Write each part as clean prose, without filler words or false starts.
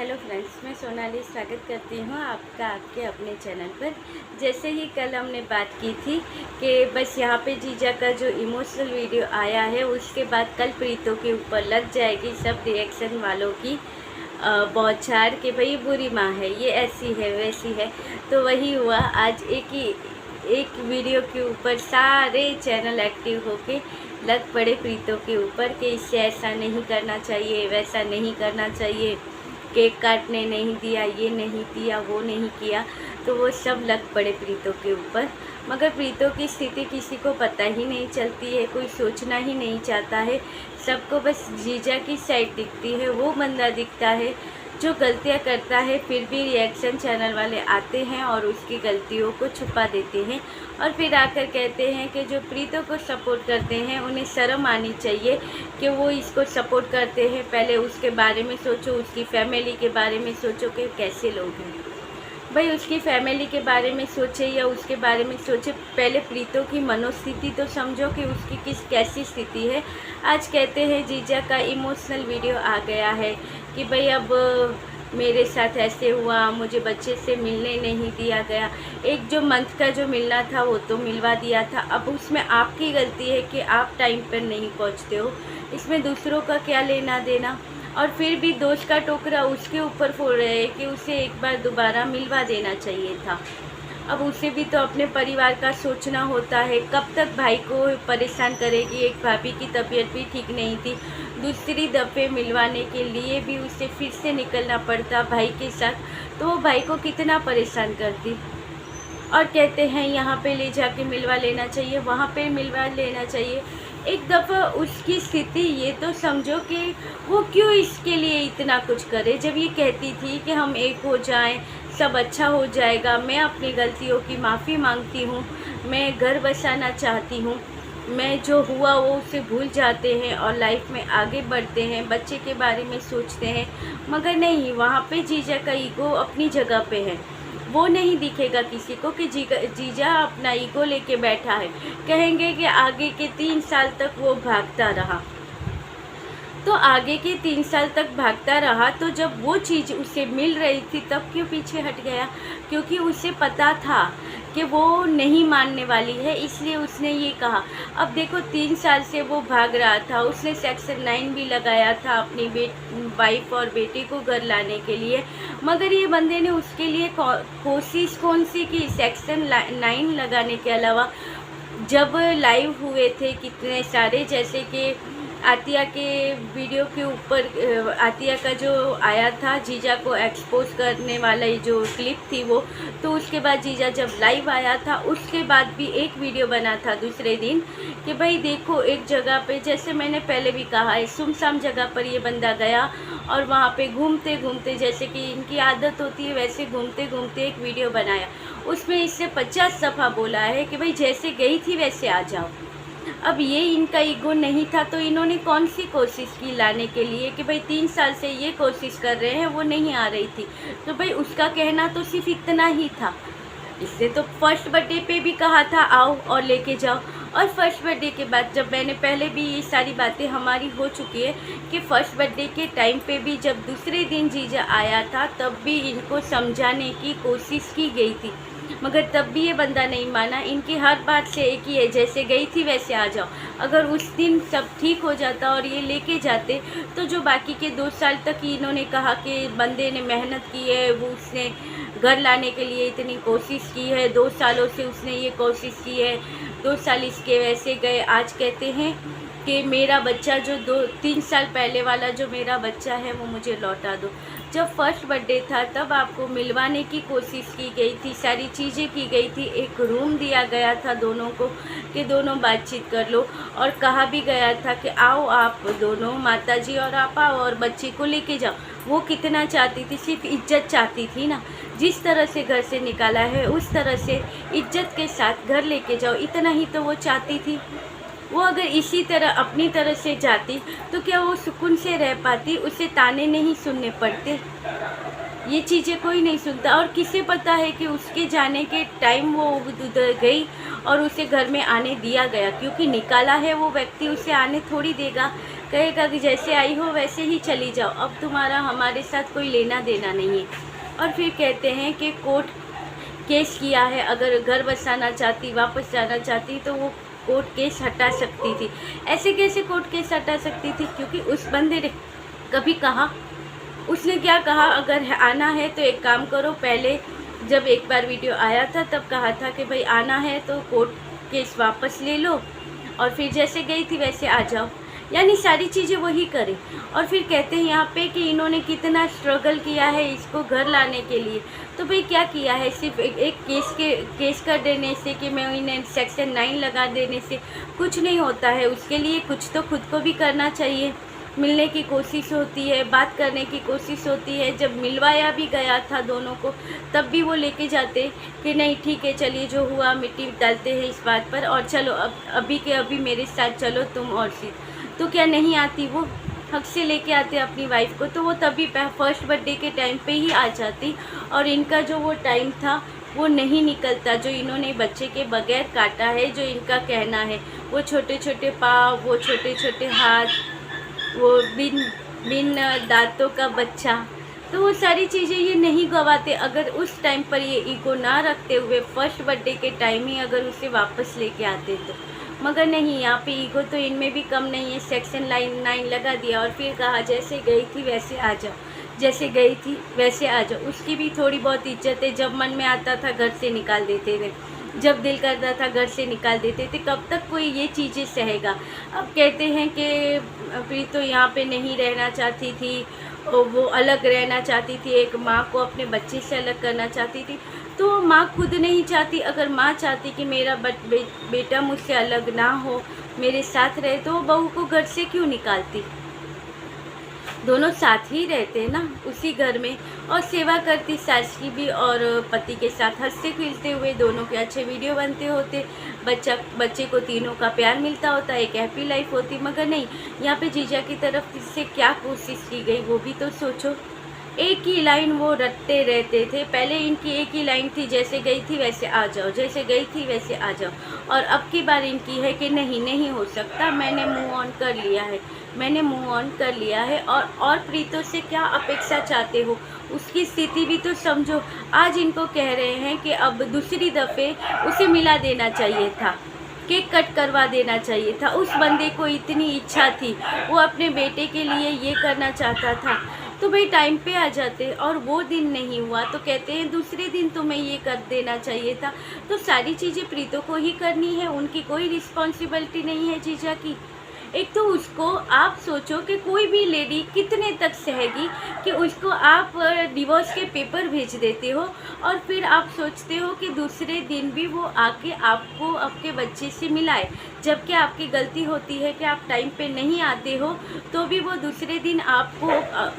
Hello friends, मैं सोनाली स्वागत करती हूँ आपका आपके अपने चैनल पर। जैसे ही कल हमने बात की थी कि बस यहाँ पे जीजा का जो इमोशनल वीडियो आया है उसके बाद कल प्रीतों के ऊपर लग जाएगी सब रिएक्शन वालों की बौछार कि भाई बुरी माँ है, ये ऐसी है वैसी है। तो वही हुआ, आज एक वीडियो के ऊपर सारे चैनल एक्टिव होके लग पड़े प्रीतों के ऊपर कि इससे ऐसा नहीं करना चाहिए, वैसा नहीं करना चाहिए, केक काटने नहीं दिया, ये नहीं दिया, वो नहीं किया। तो वो सब लग पड़े प्रीतों के ऊपर। मगर प्रीतों की स्थिति किसी को पता ही नहीं चलती है, कोई सोचना ही नहीं चाहता है। सबको बस जीजा की साइड दिखती है, वो बंदा दिखता है जो गलतियां करता है, फिर भी रिएक्शन चैनल वाले आते हैं और उसकी गलतियों को छुपा देते हैं और फिर आकर कहते हैं कि जो प्रीतों को सपोर्ट करते हैं उन्हें शर्म आनी चाहिए कि वो इसको सपोर्ट करते हैं। पहले उसके बारे में सोचो, उसकी फैमिली के बारे में सोचो कि कैसे लोग हैं। भाई उसकी फैमिली के बारे में सोचे या उसके बारे में सोचे, पहले प्रीतों की मनोस्थिति तो समझो कि उसकी कैसी स्थिति है। आज कहते हैं जीजा का इमोशनल वीडियो आ गया है कि भाई अब मेरे साथ ऐसे हुआ, मुझे बच्चे से मिलने नहीं दिया गया। एक जो मंथ का जो मिलना था वो तो मिलवा दिया था, अब उसमें आपकी गलती है कि आप टाइम पर नहीं पहुंचते हो। इसमें दूसरों का क्या लेना देना। और फिर भी दोष का टोकरा उसके ऊपर फोड़ रहे हैं कि उसे एक बार दोबारा मिलवा देना चाहिए था। अब उसे भी तो अपने परिवार का सोचना होता है। कब तक भाई को परेशान करेगी। एक भाभी की तबीयत भी ठीक नहीं थी, दूसरी दफ़े मिलवाने के लिए भी उसे फिर से निकलना पड़ता भाई के साथ, तो वो भाई को कितना परेशान करती। और कहते हैं यहाँ पे ले जाके मिलवा लेना चाहिए, वहाँ पे मिलवा लेना चाहिए। एक दफ़ा उसकी स्थिति ये तो समझो कि वो क्यों इसके लिए इतना कुछ करे। जब ये कहती थी कि हम एक हो जाएं, सब अच्छा हो जाएगा, मैं अपनी गलतियों की माफ़ी मांगती हूँ, मैं घर बसाना चाहती हूँ, मैं जो हुआ वो उसे भूल जाते हैं और लाइफ में आगे बढ़ते हैं, बच्चे के बारे में सोचते हैं। मगर नहीं, वहाँ पे जीजा का ईगो अपनी जगह पे है। वो नहीं दिखेगा किसी को कि जीजा अपना ईगो लेके बैठा है। कहेंगे कि आगे के 3 साल तक वो भागता रहा, तो आगे के 3 साल तक भागता रहा, तो जब वो चीज़ उसे मिल रही थी तब क्यों पीछे हट गया। क्योंकि उसे पता था कि वो नहीं मानने वाली है, इसलिए उसने ये कहा। अब देखो 3 साल से वो भाग रहा था, उसने सेक्शन 9 भी लगाया था अपनी वाइफ और बेटे को घर लाने के लिए। मगर ये बंदे ने उसके लिए कोशिश कौन सी की सेक्शन 9 लगाने के अलावा। जब लाइव हुए थे कितने सारे, जैसे कि आतिया के वीडियो के ऊपर आतिया का जो आया था जीजा को एक्सपोज करने वाला जो क्लिप थी वो, तो उसके बाद जीजा जब लाइव आया था उसके बाद भी एक वीडियो बना था दूसरे दिन कि भाई देखो एक जगह पे, जैसे मैंने पहले भी कहा है, सुमसाम जगह पर ये बंदा गया और वहाँ पे घूमते घूमते, जैसे कि इनकी आदत होती है वैसे घूमते घूमते एक वीडियो बनाया। उसमें इससे 50 दफ़ा बोला है कि भाई जैसे गई थी वैसे आ जाओ। अब ये इनका ईगो नहीं था तो इन्होंने कौन सी कोशिश की लाने के लिए कि भाई 3 साल से ये कोशिश कर रहे हैं, वो नहीं आ रही थी। तो भाई उसका कहना तो सिर्फ इतना ही था। इससे तो फर्स्ट बर्थडे पे भी कहा था आओ और लेके जाओ, और फर्स्ट बर्थडे के बाद जब मैंने पहले भी ये सारी बातें हमारी हो चुकी है कि फर्स्ट बर्थडे के टाइम पे भी जब दूसरे दिन जीजा आया था तब भी इनको समझाने की कोशिश की गई थी, मगर तब भी ये बंदा नहीं माना। इनकी हर बात से एक ही है, जैसे गई थी वैसे आ जाओ। अगर उस दिन सब ठीक हो जाता और ये लेके जाते तो जो बाकी के 2 साल तक इन्होंने कहा कि बंदे ने मेहनत की है, वो उसने घर लाने के लिए इतनी कोशिश की है, 2 सालों से उसने ये कोशिश की है, 2 साल इसके वैसे गए। आज कहते हैं कि मेरा बच्चा जो 2-3 साल पहले वाला जो मेरा बच्चा है वो मुझे लौटा दो। जब फर्स्ट बर्थडे था तब आपको मिलवाने की कोशिश की गई थी, सारी चीज़ें की गई थी, एक रूम दिया गया था दोनों को कि दोनों बातचीत कर लो, और कहा भी गया था कि आओ आप दोनों, माताजी और आप आओ और बच्चे को लेके जाओ। वो कितना चाहती थी, सिर्फ इज्जत चाहती थी ना। जिस तरह से घर से निकाला है उस तरह से इज्जत के साथ घर लेके जाओ, इतना ही तो वो चाहती थी। वो अगर इसी तरह अपनी तरह से जाती तो क्या वो सुकून से रह पाती, उसे ताने नहीं सुनने पड़ते। ये चीज़ें कोई नहीं सुनता। और किसे पता है कि उसके जाने के टाइम वो उधर गई और उसे घर में आने दिया गया, क्योंकि निकाला है वो व्यक्ति उसे आने थोड़ी देगा। कहेगा कि जैसे आई हो वैसे ही चली जाओ, अब तुम्हारा हमारे साथ कोई लेना देना नहीं है। और फिर कहते हैं कि कोर्ट केस किया है, अगर घर बसाना चाहती, वापस जाना चाहती तो वो कोर्ट केस हटा सकती थी। ऐसे कैसे कोर्ट केस हटा सकती थी? क्योंकि उस बंदे ने कभी कहा, उसने क्या कहा, अगर आना है तो एक काम करो, पहले जब एक बार वीडियो आया था तब कहा था कि भाई आना है तो कोर्ट केस वापस ले लो और फिर जैसे गई थी वैसे आ जाओ, यानी सारी चीज़ें वही करें। और फिर कहते हैं यहाँ पे कि इन्होंने कितना स्ट्रगल किया है इसको घर लाने के लिए। तो भाई क्या किया है? सिर्फ एक केस कर देने से, कि मैं इन्हें सेक्शन 9 लगा देने से कुछ नहीं होता है। उसके लिए कुछ तो खुद को भी करना चाहिए। मिलने की कोशिश होती है, बात करने की कोशिश होती है। जब मिलवाया भी गया था दोनों को, तब भी वो लेके जाते कि नहीं ठीक है, चलिए जो हुआ मिट्टी डालते हैं इस बात पर, और चलो अब अभी के अभी मेरे साथ चलो तुम और सी। तो क्या नहीं आती वो? हक से लेके आते अपनी वाइफ को, तो वो तभी फर्स्ट बर्थडे के टाइम पे ही आ जाती। और इनका जो वो टाइम था वो नहीं निकलता जो इन्होंने बच्चे के बगैर काटा है। जो इनका कहना है, वो छोटे छोटे पाँव, वो छोटे छोटे हाथ, वो बिन दांतों का बच्चा, तो वो सारी चीज़ें ये नहीं गवाते। अगर उस टाइम पर ये ईगो ना रखते हुए फर्स्ट बर्थडे के टाइम ही अगर उसे वापस लेके आते तो, मगर नहीं, यहाँ पे ईगो तो इनमें भी कम नहीं है। सेक्शन 9 लगा दिया और फिर कहा जैसे गई थी वैसे आ जाओ, जैसे गई थी वैसे आ जाओ। उसकी भी थोड़ी बहुत इज्जत है। जब मन में आता था घर से निकाल देते थे, जब दिल करता था घर से निकाल देते थे। कब तक कोई ये चीज़ें सहेगा? अब कहते हैं कि प्रीत तो यहाँ पे नहीं रहना चाहती थी, वो अलग रहना चाहती थी, एक माँ को अपने बच्चे से अलग करना चाहती थी। तो माँ खुद नहीं चाहती। अगर माँ चाहती कि मेरा बेटा मुझसे अलग ना हो, मेरे साथ रहे, तो वो बहू को घर से क्यों निकालती? दोनों साथ ही रहते ना उसी घर में, और सेवा करती सास की भी और पति के साथ हंसते खेलते हुए दोनों के अच्छे वीडियो बनते होते। बच्चे को तीनों का प्यार मिलता होता, एक हैप्पी लाइफ होती। मगर नहीं, यहाँ पे जीजा की तरफ से क्या कोशिश की गई वो भी तो सोचो। एक ही लाइन वो रटते रहते थे। पहले इनकी एक ही लाइन थी, जैसे गई थी वैसे आ जाओ, जैसे गई थी वैसे आ जाओ। और अब की बार इनकी है कि नहीं हो सकता, मैंने मूव ऑन कर लिया है, मैंने मूव ऑन कर लिया है। और प्रीतों से क्या अपेक्षा चाहते हो, उसकी स्थिति भी तो समझो। आज इनको कह रहे हैं कि अब दूसरी दफ़े उसे मिला देना चाहिए था, केक कट करवा देना चाहिए था। उस बंदे को इतनी इच्छा थी, वो अपने बेटे के लिए ये करना चाहता था, तो भाई टाइम पे आ जाते। और वो दिन नहीं हुआ तो कहते हैं दूसरे दिन तुम्हें ये कर देना चाहिए था। तो सारी चीज़ें प्रीतों को ही करनी है, उनकी कोई रिस्पॉन्सिबिलिटी नहीं है जीजा की। एक तो उसको आप सोचो कि कोई भी लेडी कितने तक सहेगी कि उसको आप डिवोर्स के पेपर भेज देते हो, और फिर आप सोचते हो कि दूसरे दिन भी वो आके आपको आपके बच्चे से मिलाए। जबकि आपकी गलती होती है कि आप टाइम पे नहीं आते हो, तो भी वो दूसरे दिन आपको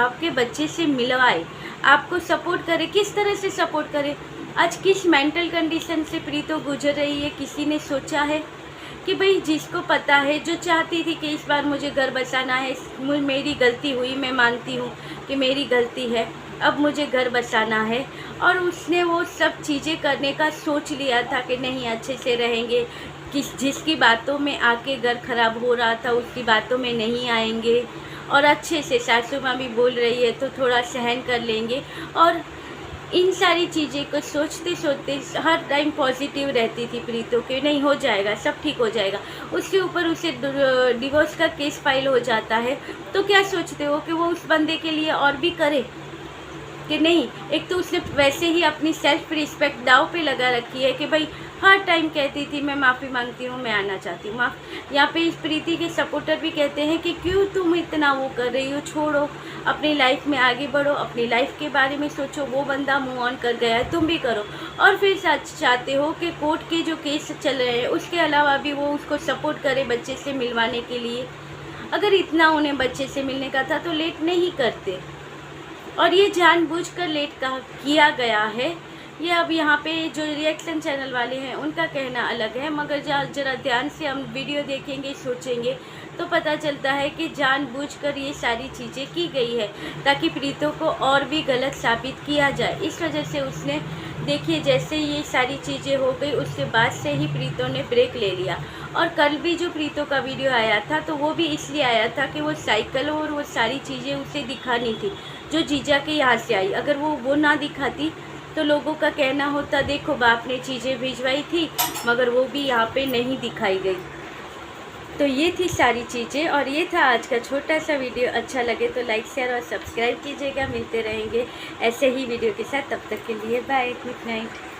आपके बच्चे से मिलवाए, आपको सपोर्ट करे। किस तरह से सपोर्ट करे? आज किस मेंटल कंडीशन से प्रीतो गुजर रही है, किसी ने सोचा है? कि भाई जिसको पता है, जो चाहती थी कि इस बार मुझे घर बसाना है, मेरी गलती हुई, मैं मानती हूँ कि मेरी गलती है, अब मुझे घर बसाना है, और उसने वो सब चीज़ें करने का सोच लिया था कि नहीं अच्छे से रहेंगे, जिसकी बातों में आके घर ख़राब हो रहा था उसकी बातों में नहीं आएंगे, और अच्छे से सासू माँ भी बोल रही है तो थोड़ा सहन कर लेंगे। और इन सारी चीज़ें को सोचते सोचते हर टाइम पॉजिटिव रहती थी प्रीतो के, नहीं हो जाएगा, सब ठीक हो जाएगा। उसके ऊपर उसे डिवोर्स का केस फाइल हो जाता है, तो क्या सोचते हो कि वो उस बंदे के लिए और भी करे कि नहीं? एक तो उसने वैसे ही अपनी सेल्फ रिस्पेक्ट दाव पे लगा रखी है कि भाई हर टाइम कहती थी मैं माफ़ी मांगती हूँ, मैं आना चाहती हूँ यहाँ पे इस प्रीति के सपोर्टर भी कहते हैं कि क्यों तुम इतना वो कर रही हो, छोड़ो, अपनी लाइफ में आगे बढ़ो, अपनी लाइफ के बारे में सोचो। वो बंदा मूव ऑन कर गया है, तुम भी करो। और फिर सच चाहते हो कि कोर्ट के जो केस चल रहे हैं उसके अलावा भी वो उसको सपोर्ट करे बच्चे से मिलवाने के लिए। अगर इतना उन्हें बच्चे से मिलने का था तो लेट नहीं करते, और ये जानबूझकर लेट किया गया है। ये अब यहाँ पे जो रिएक्शन चैनल वाले हैं उनका कहना अलग है, मगर जरा ध्यान से हम वीडियो देखेंगे, सोचेंगे, तो पता चलता है कि जानबूझकर ये सारी चीज़ें की गई है ताकि प्रीतो को और भी गलत साबित किया जाए। इस वजह से उसने देखिए जैसे ये सारी चीज़ें हो गई उसके बाद से ही प्रीतो ने ब्रेक ले लिया। और कल भी जो प्रीतो का वीडियो आया था तो वो भी इसलिए आया था कि वो साइकिल और वो सारी चीज़ें उसे दिखानी थी जो जीजा के यहाँ से आई। अगर वो ना दिखाती तो लोगों का कहना होता देखो बाप ने चीज़ें भिजवाई थी मगर वो भी यहाँ पे नहीं दिखाई गई। तो ये थी सारी चीज़ें और ये था आज का छोटा सा वीडियो। अच्छा लगे तो लाइक शेयर और सब्सक्राइब कीजिएगा। मिलते रहेंगे ऐसे ही वीडियो के साथ, तब तक के लिए बाय, गुड नाइट।